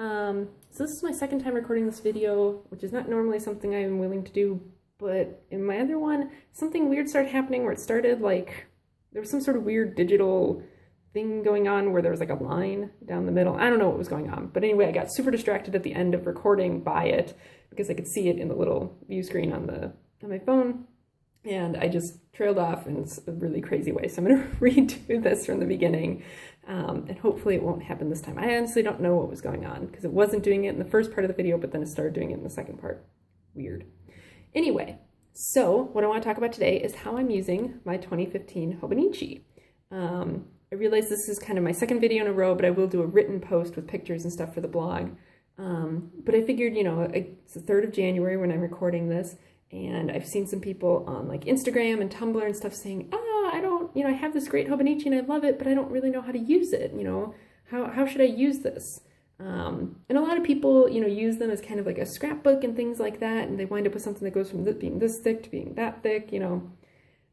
So this is my second time recording this video, which is not normally something I'm willing to do, but in my other one, something weird started happening where it started like, there was some sort of weird digital thing going on where there was like a line down the middle. I don't know what was going on, but anyway, I got super distracted at the end of recording by it because I could see it in the little view screen on my phone, and I just trailed off in a really crazy way. So I'm going to redo this from the beginning, and hopefully it won't happen this time. I honestly don't know what was going on because it wasn't doing it in the first part of the video, but then it started doing it in the second part. Weird. Anyway, so what I want to talk about today is how I'm using my 2015 Hobonichi. I realize this is kind of my second video in a row, but I will do a written post with pictures and stuff for the blog. But I figured, you know, it's the 3rd of January when I'm recording this, and I've seen some people on like Instagram and Tumblr and stuff saying, I have this great Hobonichi and I love it, but I don't really know how to use it. You know, how should I use this? And a lot of people, you know, use them as kind of like a scrapbook and things like that, and they wind up with something that goes from being this thick to being that thick, you know.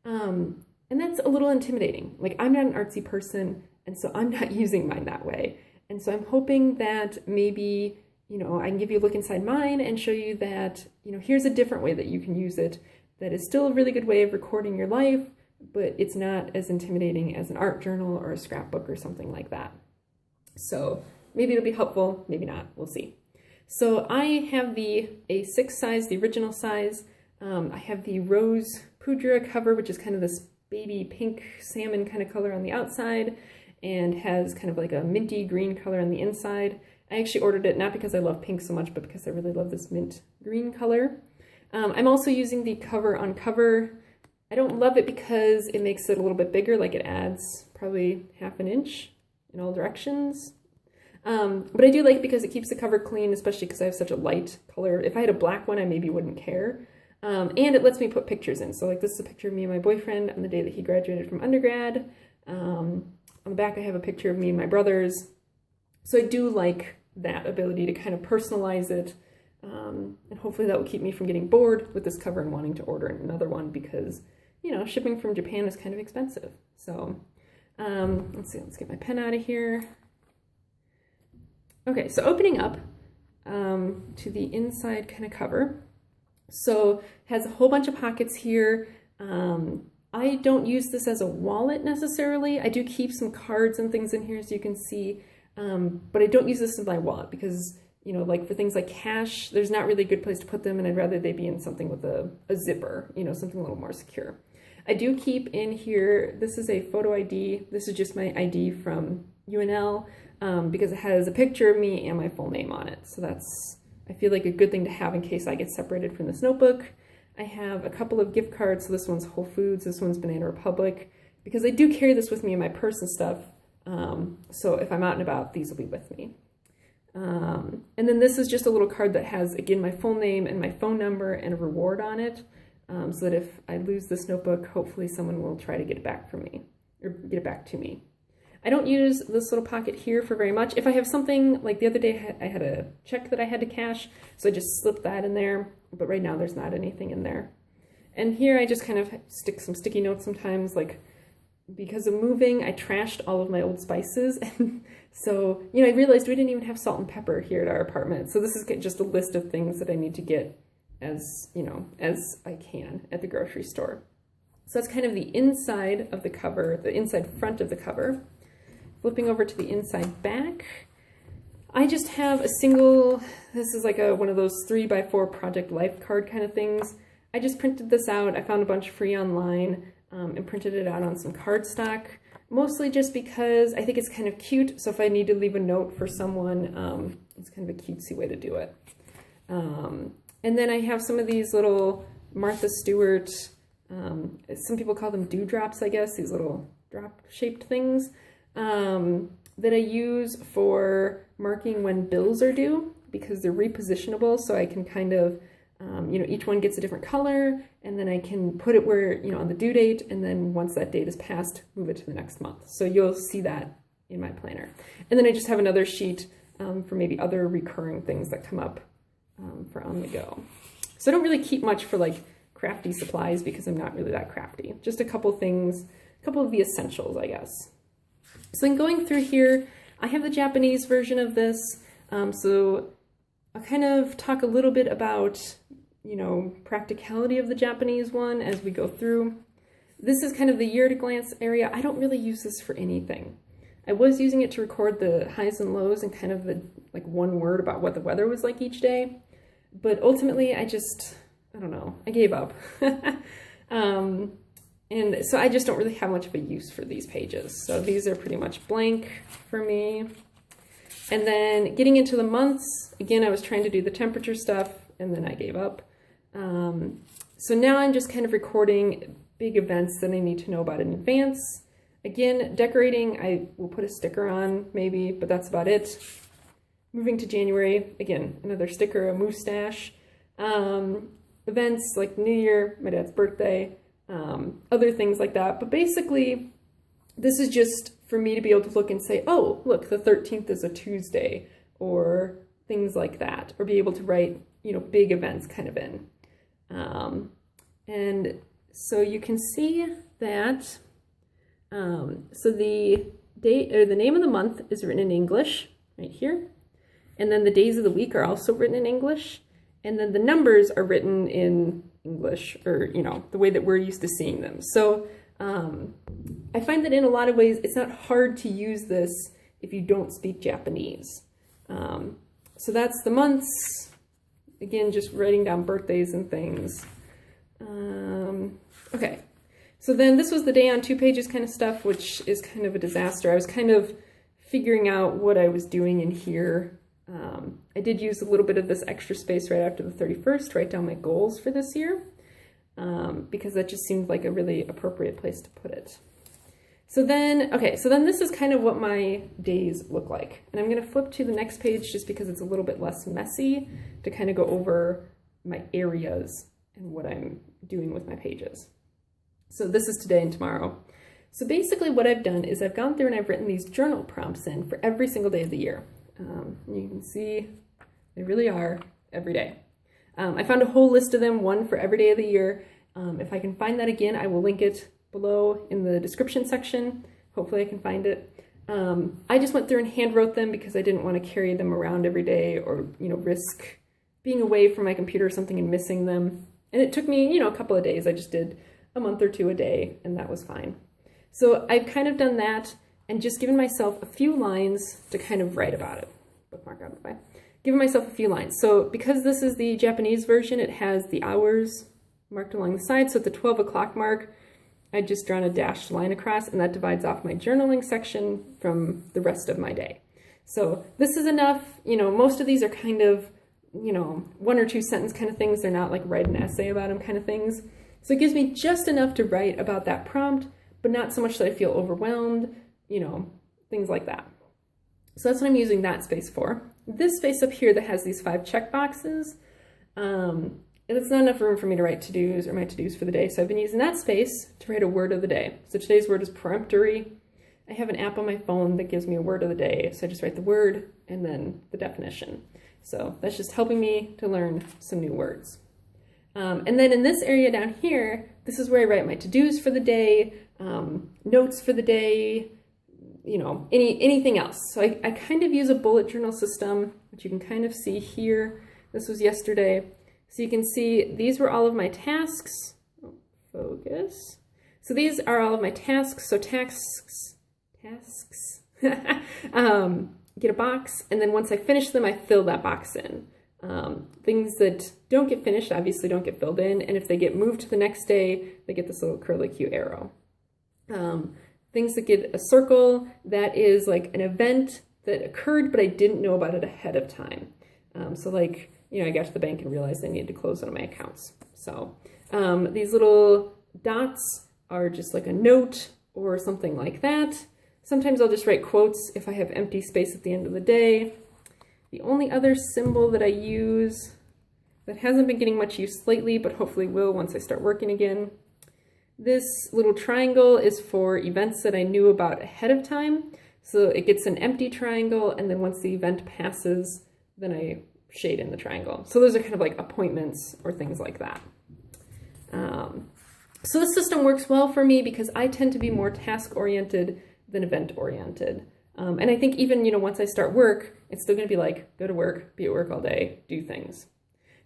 And that's a little intimidating. Like, I'm not an artsy person, and so I'm not using mine that way. And so I'm hoping that maybe, you know, I can give you a look inside mine and show you that, you know, here's a different way that you can use it that is still a really good way of recording your life, but it's not as intimidating as an art journal or a scrapbook or something like that. So maybe it'll be helpful, maybe not, we'll see. So I have the A6 size, the original size. I have the Rose Poudre cover, which is kind of this baby pink salmon kind of color on the outside and has kind of like a minty green color on the inside. I actually ordered it not because I love pink so much, but because I really love this mint green color. I'm also using the cover on cover. I don't love it because it makes it a little bit bigger, like it adds probably ½ an inch in all directions. But I do like it because it keeps the cover clean, especially because I have such a light color. If I had a black one, I maybe wouldn't care. And it lets me put pictures in. So like this is a picture of me and my boyfriend on the day that he graduated from undergrad. On the back I have a picture of me and my brothers. So I do like that ability to kind of personalize it. And hopefully that will keep me from getting bored with this cover and wanting to order another one because, you know, shipping from Japan is kind of expensive. So let's see, let's get my pen out of here. Okay, so opening up to the inside kind of cover. So it has a whole bunch of pockets here. I don't use this as a wallet necessarily. I do keep some cards and things in here as you can see, but I don't use this as my wallet because, you know, like for things like cash, there's not really a good place to put them, and I'd rather they be in something with a zipper, you know, something a little more secure. I do keep in here, this is a photo ID. This is just my ID from UNL because it has a picture of me and my full name on it. So that's, I feel like, a good thing to have in case I get separated from this notebook. I have a couple of gift cards. So this one's Whole Foods, this one's Banana Republic, because I do carry this with me in my purse and stuff. So if I'm out and about, these will be with me. And then this is just a little card that has, again, my full name and my phone number and a reward on it. So that if I lose this notebook, hopefully someone will try to get it back from me, or get it back to me. I don't use this little pocket here for very much. If I have something, like the other day I had a check that I had to cash, so I just slipped that in there, but right now there's not anything in there. And here I just kind of stick some sticky notes sometimes, like because of moving, I trashed all of my old spices, and so, you know, I realized we didn't even have salt and pepper here at our apartment, so this is just a list of things that I need to get as, you know, as I can at the grocery store. So that's kind of the inside of the cover, the inside front of the cover. Flipping over to the inside back, I just have a single, this is like one of those 3x4 Project Life card kind of things. I just printed this out. I found a bunch free online and printed it out on some cardstock, mostly just because I think it's kind of cute. So if I need to leave a note for someone, it's kind of a cutesy way to do it. And then I have some of these little Martha Stewart, some people call them dewdrops, I guess, these little drop-shaped things. That I use for marking when bills are due because they're repositionable, so I can kind of, you know, each one gets a different color, and then I can put it where, you know, on the due date, and then once that date is passed, move it to the next month. So you'll see that in my planner. And then I just have another sheet for maybe other recurring things that come up for on the go. So I don't really keep much for like crafty supplies because I'm not really that crafty. Just a couple things, a couple of the essentials, I guess. So then going through here, I have the Japanese version of this. So I'll kind of talk a little bit about, you know, practicality of the Japanese one as we go through. This is kind of the year at a glance area. I don't really use this for anything. I was using it to record the highs and lows and kind of the like one word about what the weather was like each day. But ultimately I don't know, I gave up. And so I just don't really have much of a use for these pages. So these are pretty much blank for me. And then getting into the months, again, I was trying to do the temperature stuff and then I gave up. So now I'm just kind of recording big events that I need to know about in advance. Again, decorating, I will put a sticker on maybe, but that's about it. Moving to January, again, another sticker, a moustache. Events like New Year, my dad's birthday, other things like that. But basically, this is just for me to be able to look and say, oh, look, the 13th is a Tuesday, or things like that, or be able to write, you know, big events kind of in. And so you can see that, so the date or the name of the month is written in English right here. And then the days of the week are also written in English. And then the numbers are written in English, or, you know, the way that we're used to seeing them. So I find that in a lot of ways, it's not hard to use this if you don't speak Japanese. So that's the months. Again, just writing down birthdays and things. Okay, so then this was the day on 2 pages kind of stuff, which is kind of a disaster. I was kind of figuring out what I was doing in here. I did use a little bit of this extra space right after the 31st to write down my goals for this year, because that just seemed like a really appropriate place to put it. So then, okay, so then this is kind of what my days look like. And I'm going to flip to the next page just because it's a little bit less messy to kind of go over my areas and what I'm doing with my pages. So this is today and tomorrow. So basically what I've done is I've gone through and I've written these journal prompts in for every single day of the year. You can see they really are every day. I found a whole list of them, one for every day of the year. If I can find that again, I will link it below in the description section. Hopefully I can find it. I just went through and hand wrote them because I didn't want to carry them around every day or, you know, risk being away from my computer or something and missing them. And it took me, you know, a couple of days. I just did a month or two a day and that was fine. So I've kind of done that and just given myself a few lines to kind of write about it. Bookmark out of the way. Given myself a few lines. So because this is the Japanese version, it has the hours marked along the side. So at the 12 o'clock mark, I just drawn a dashed line across and that divides off my journaling section from the rest of my day. So this is enough. You know, most of these are kind of, you know, 1 or 2 sentence kind of things. They're not like write an essay about them kind of things. So it gives me just enough to write about that prompt, but not so much that I feel overwhelmed, you know, things like that. So that's what I'm using that space for. This space up here that has these 5 check boxes, it's not enough room for me to write to-dos or my to-dos for the day. So I've been using that space to write a word of the day. So today's word is peremptory. I have an app on my phone that gives me a word of the day. So I just write the word and then the definition. So that's just helping me to learn some new words. And then in this area down here, this is where I write my to-dos for the day, notes for the day, you know, anything else. So I kind of use a bullet journal system, which you can kind of see here. This was yesterday. So you can see these were all of my tasks. Oh, focus. So these are all of my tasks. So tasks, get a box. And then once I finish them, I fill that box in. Things that don't get finished obviously don't get filled in. And if they get moved to the next day, they get this little curlicue arrow. Things that get a circle, that is like an event that occurred, but I didn't know about it ahead of time. So like, you know, I got to the bank and realized I needed to close one of my accounts. So these little dots are just like a note or something like that. Sometimes I'll just write quotes if I have empty space at the end of the day. The only other symbol that I use that hasn't been getting much use lately, but hopefully will once I start working again. This little triangle is for events that I knew about ahead of time. So it gets an empty triangle, and then once the event passes, then I shade in the triangle. So those are kind of like appointments or things like that. So this system works well for me because I tend to be more task-oriented than event-oriented. And I think even, once I start work, it's still going to be like, go to work, be at work all day, do things.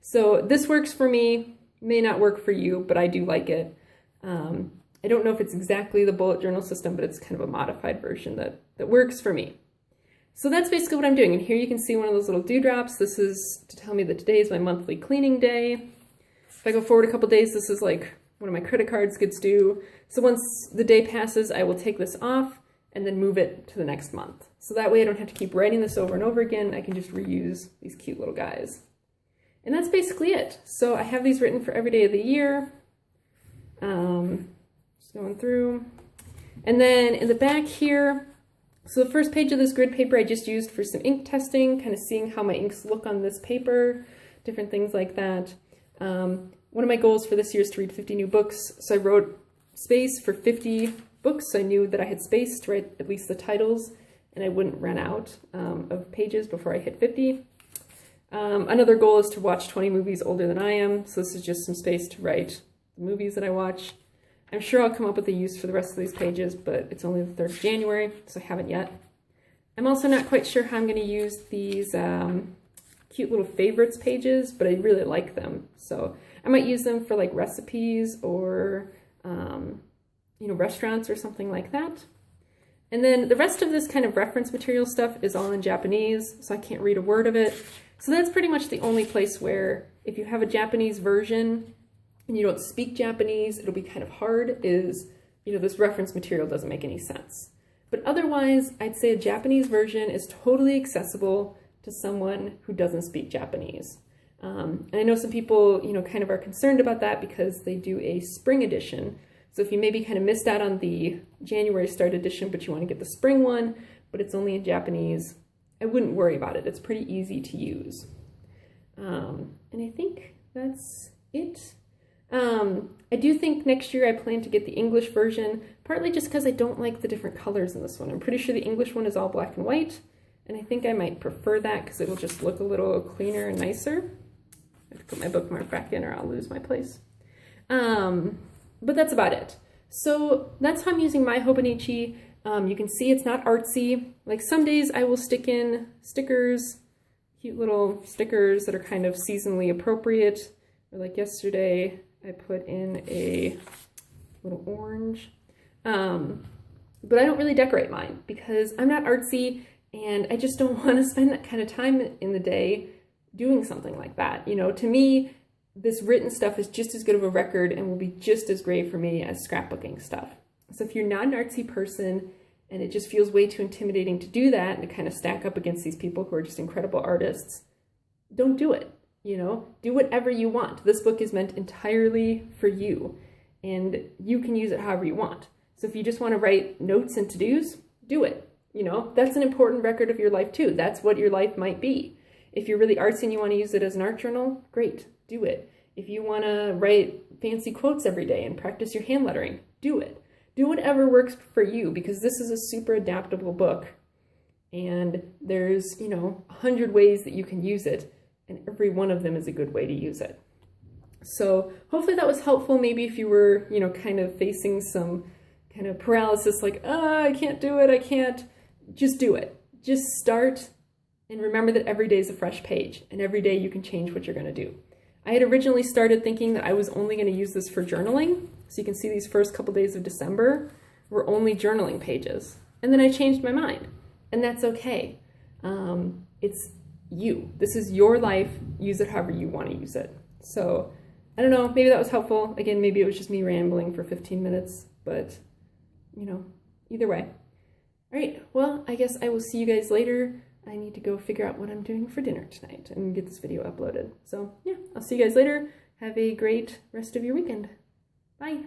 So this works for me, may not work for you, but I do like it. I don't know if it's exactly the bullet journal system, but it's kind of a modified version that works for me. So that's basically what I'm doing. And here you can see one of those little dewdrops. This is to tell me that today is my monthly cleaning day. If I go forward a couple days, this is like one of my credit cards gets due. So once the day passes, I will take this off and then move it to the next month. So that way I don't have to keep writing this over and over again. I can just reuse these cute little guys. And that's basically it. So I have these written for every day of the year. Just going through. And then in the back here, so the first page of this grid paper I just used for some ink testing, kind of seeing how my inks look on this paper, different things like that. One of my goals for this year is to read 50 new books. So I wrote space for 50 books. So I knew that I had space to write at least the titles and I wouldn't run out of pages before I hit 50. Another goal is to watch 20 movies older than I am. So this is just some space to write the movies that I watch. I'm sure I'll come up with a use for the rest of these pages, but it's only the 3rd of January, so I haven't yet. I'm also not quite sure how I'm going to use these cute little favorites pages, but I really like them. So I might use them for like recipes or, restaurants or something like that. And then the rest of this kind of reference material stuff is all in Japanese, so I can't read a word of it. So that's pretty much the only place where if you have a Japanese version and you don't speak Japanese, it'll be kind of hard, is, this reference material doesn't make any sense. But otherwise, I'd say a Japanese version is totally accessible to someone who doesn't speak Japanese. And I know some people, kind of are concerned about that because they do a spring edition. So if you maybe kind of missed out on the January start edition, but you want to get the spring one, but it's only in Japanese, I wouldn't worry about it. It's pretty easy to use. And I think that's it. I do think next year I plan to get the English version, partly just because I don't like the different colors in this one. I'm pretty sure the English one is all black and white, and I think I might prefer that because it'll just look a little cleaner and nicer. I have to put my bookmark back in or I'll lose my place. But that's about it. So that's how I'm using my Hobonichi. You can see it's not artsy. Like some days I will stick in stickers, cute little stickers that are kind of seasonally appropriate. Or like yesterday, I put in a little orange. But I don't really decorate mine because I'm not artsy and I just don't want to spend that kind of time in the day doing something like that. To me, this written stuff is just as good of a record and will be just as great for me as scrapbooking stuff. So if you're not an artsy person and it just feels way too intimidating to do that and to kind of stack up against these people who are just incredible artists, don't do it. Do whatever you want. This book is meant entirely for you and you can use it however you want. So if you just want to write notes and to-dos, do it. That's an important record of your life too. That's what your life might be. If you're really artsy and you want to use it as an art journal, great, do it. If you want to write fancy quotes every day and practice your hand lettering, do it. Do whatever works for you because this is a super adaptable book and there's, 100 ways that you can use it. And every one of them is a good way to use it. So hopefully that was helpful. Maybe if you were, kind of facing some kind of paralysis, like, I can't do it, I can't, just do it. Just start and remember that every day is a fresh page and every day you can change what you're going to do. I had originally started thinking that I was only going to use this for journaling. So you can see these first couple days of December were only journaling pages. And then I changed my mind and that's okay. It's you. This is your life. Use it however you want to use it. So I don't know, maybe that was helpful. Again, maybe it was just me rambling for 15 minutes, but either way. All right, well, I guess I will see you guys later. I need to go figure out what I'm doing for dinner tonight and get this video uploaded. So yeah, I'll see you guys later. Have a great rest of your weekend. Bye.